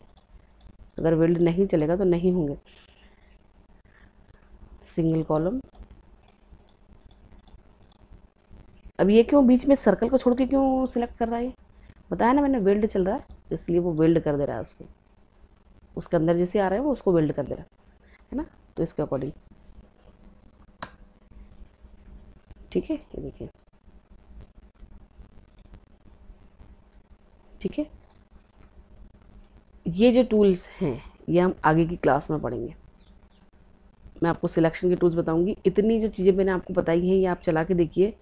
अगर वेल्ड नहीं चलेगा तो नहीं होंगे। सिंगल कॉलम, अब ये क्यों बीच में सर्कल को छोड़ के क्यों सिलेक्ट कर रहा है? बताया ना मैंने, वेल्ड चल रहा है इसलिए वो वेल्ड कर दे रहा है उसको, उसके अंदर जैसे आ रहा है वो उसको वेल्ड कर दे रहा है ना, तो इसके अकॉर्डिंग। ठीक है, ये देखिए। ठीक है, ये जो टूल्स हैं ये हम आगे की क्लास में पढ़ेंगे। मैं आपको सिलेक्शन के टूल्स बताऊंगी। इतनी जो चीज़ें मैंने आपको बताई हैं ये आप चला के देखिए,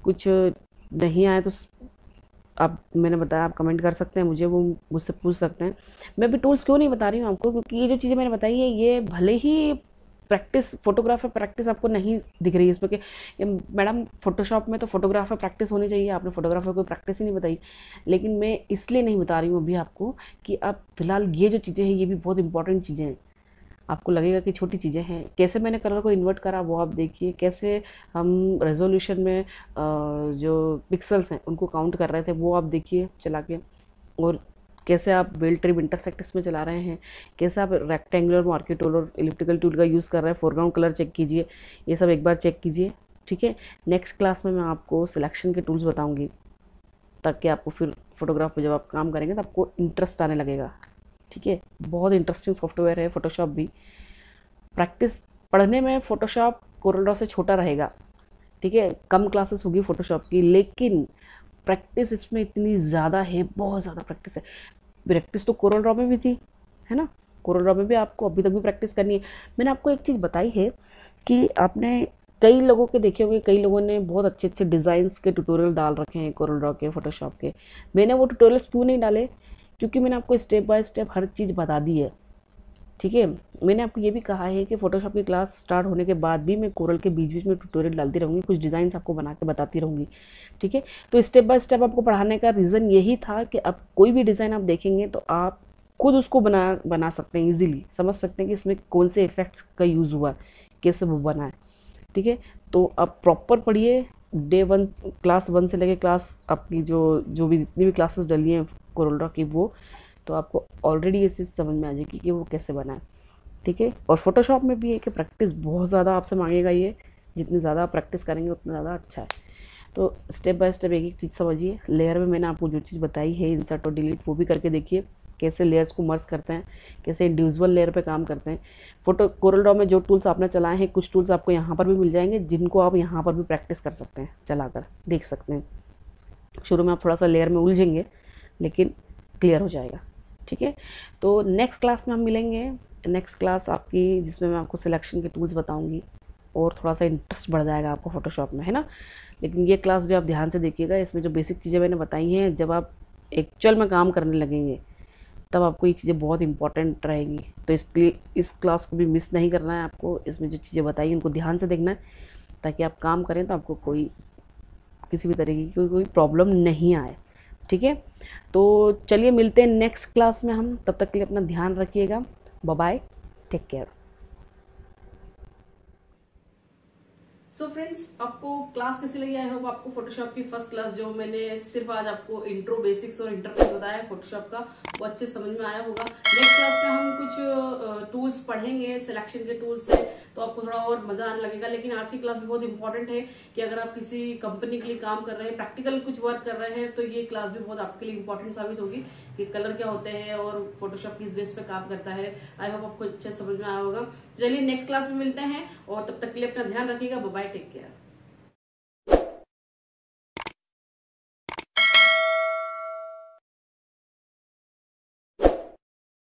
कुछ नहीं आए तो आप, मैंने बताया, आप कमेंट कर सकते हैं मुझे, वो मुझसे पूछ सकते हैं। मैं भी टूल्स क्यों नहीं बता रही हूँ आपको, क्योंकि ये जो चीज़ें मैंने बताई है ये भले ही प्रैक्टिस, फोटोग्राफर प्रैक्टिस आपको नहीं दिख रही है इसमें कि मैडम फोटोशॉप में तो फोटोग्राफर प्रैक्टिस होनी चाहिए, आपने फोटोग्राफर को प्रैक्टिस ही नहीं बताई। लेकिन मैं इसलिए नहीं बता रही हूँ अभी आपको कि आप फिलहाल ये जो चीज़ें हैं ये भी बहुत इंपॉर्टेंट चीज़ें हैं। आपको लगेगा कि छोटी चीज़ें हैं, कैसे मैंने कलर को इन्वर्ट करा वो आप देखिए, कैसे हम रेजोल्यूशन में जो पिक्सल्स हैं उनको काउंट कर रहे थे वो आप देखिए चला के, और कैसे आप वेल ट्रिम इंटरसेक्ट इसमें चला रहे हैं, कैसे आप रेक्टेंगुलर मार्क्यू टूल और इलिप्टिकल टूल का यूज़ कर रहे हैं, फोरग्राउंड कलर चेक कीजिए, ये सब एक बार चेक कीजिए। ठीक है, नेक्स्ट क्लास में मैं आपको सिलेक्शन के टूल्स बताऊँगी, ताकि आपको फिर फोटोग्राफ में जब आप काम करेंगे तो आपको इंटरेस्ट आने लगेगा। ठीक है, बहुत इंटरेस्टिंग सॉफ्टवेयर है फोटोशॉप भी। प्रैक्टिस पढ़ने में फोटोशॉप कोरल से छोटा रहेगा। ठीक है, कम क्लासेस होगी फोटोशॉप की, लेकिन प्रैक्टिस इसमें इतनी ज़्यादा है, बहुत ज़्यादा प्रैक्टिस है। प्रैक्टिस तो कोरल ड्रॉ में भी थी, है ना, कोरल ड्रॉ में भी आपको अभी तक भी प्रैक्टिस करनी है। मैंने आपको एक चीज़ बताई है कि आपने कई लोगों के देखे होंगे, कई लोगों ने बहुत अच्छे अच्छे डिज़ाइंस के ट्यूटोरियल डाल रखे हैं कोरल ड्रॉ के, फोटोशॉप के। मैंने वो ट्यूटोरियल्स क्यों नहीं डाले? क्योंकि मैंने आपको स्टेप बाय स्टेप हर चीज़ बता दी है। ठीक है, मैंने आपको ये भी कहा है कि फोटोशॉप की क्लास स्टार्ट होने के बाद भी मैं कोरल के बीच बीच में ट्यूटोरियल डालती रहूँगी, कुछ डिज़ाइंस आपको बना के बताती रहूँगी। ठीक है, तो स्टेप बाय स्टेप आपको पढ़ाने का रीज़न यही था कि अब कोई भी डिज़ाइन आप देखेंगे तो आप खुद उसको बना सकते हैं, ईजिली समझ सकते हैं कि इसमें कौन से इफेक्ट्स का यूज़ हुआ है, कैसे वो बना है। ठीक है, तो आप प्रॉपर पढ़िए, डे 1 क्लास 1 से लेकर क्लास आपकी जो भी जितनी भी क्लासेस डली हैं कोरल ड्रॉ की, वो तो आपको ऑलरेडी ये चीज़ समझ में आ जाएगी कि वो कैसे बना है। ठीक है, और फोटोशॉप में भी है कि प्रैक्टिस बहुत ज़्यादा आपसे मांगेगा, ये जितनी ज़्यादा आप प्रैक्टिस करेंगे उतना ज़्यादा अच्छा है। तो स्टेप बाय स्टेप एक एक चीज़ समझिए। लेयर में मैंने आपको जो चीज़ बताई है, इंसर्ट और डिलीट, वो भी करके देखिए, कैसे लेयर्स को मर्ज करते हैं, कैसे इंडिविजुअल लेयर पे काम करते हैं। फोटो कोरल ड्रॉ में जो टूल्स आपने चलाए हैं, कुछ टूल्स आपको यहाँ पर भी मिल जाएंगे जिनको आप यहाँ पर भी प्रैक्टिस कर सकते हैं, चलाकर देख सकते हैं। शुरू में आप थोड़ा सा लेयर में उलझेंगे लेकिन क्लियर हो जाएगा। ठीक है, तो नेक्स्ट क्लास में हम मिलेंगे। नेक्स्ट क्लास आपकी, जिसमें मैं आपको सिलेक्शन के टूल्स बताऊंगी और थोड़ा सा इंटरेस्ट बढ़ जाएगा आपको फोटोशॉप में, है ना। लेकिन ये क्लास भी आप ध्यान से देखिएगा, इसमें जो बेसिक चीज़ें मैंने बताई हैं, जब आप एक्चुअल में काम करने लगेंगे तब आपको ये चीज़ें बहुत इंपॉर्टेंट रहेंगी। तो इसलिए इस क्लास को भी मिस नहीं करना है आपको, इसमें जो चीज़ें बताई उनको ध्यान से देखना है, ताकि आप काम करें तो आपको कोई किसी भी तरीके की कोई प्रॉब्लम नहीं आए। ठीक है, तो चलिए मिलते हैं नेक्स्ट क्लास में हम, तब तक के लिए अपना ध्यान रखिएगा। Bye bye, take care. So friends, आपको क्लास कैसी लगी? आई होप आपको फोटोशॉप की फर्स्ट क्लास, जो मैंने सिर्फ आज आपको इंट्रो, बेसिक्स और इंटरफेस बताया है फोटोशॉप का, वो अच्छे समझ में आया होगा। नेक्स्ट क्लास में हम कुछ टूल्स पढ़ेंगे सिलेक्शन के टूल्स से, तो आपको थोड़ा और मजा आने लगेगा। लेकिन आज की क्लास बहुत इंपॉर्टेंट है कि अगर आप किसी कंपनी के लिए काम कर रहे हैं, प्रैक्टिकल कुछ वर्क कर रहे हैं, तो ये क्लास भी बहुत आपके लिए इंपॉर्टेंट साबित होगी कि कलर क्या होते हैं और फोटोशॉप किस बेस पे काम करता है। आई होप आपको अच्छे समझ में आया होगा। चलिए नेक्स्ट क्लास में मिलते हैं, और तब तक के लिए अपना ध्यान रखिएगा। Bye bye, take care.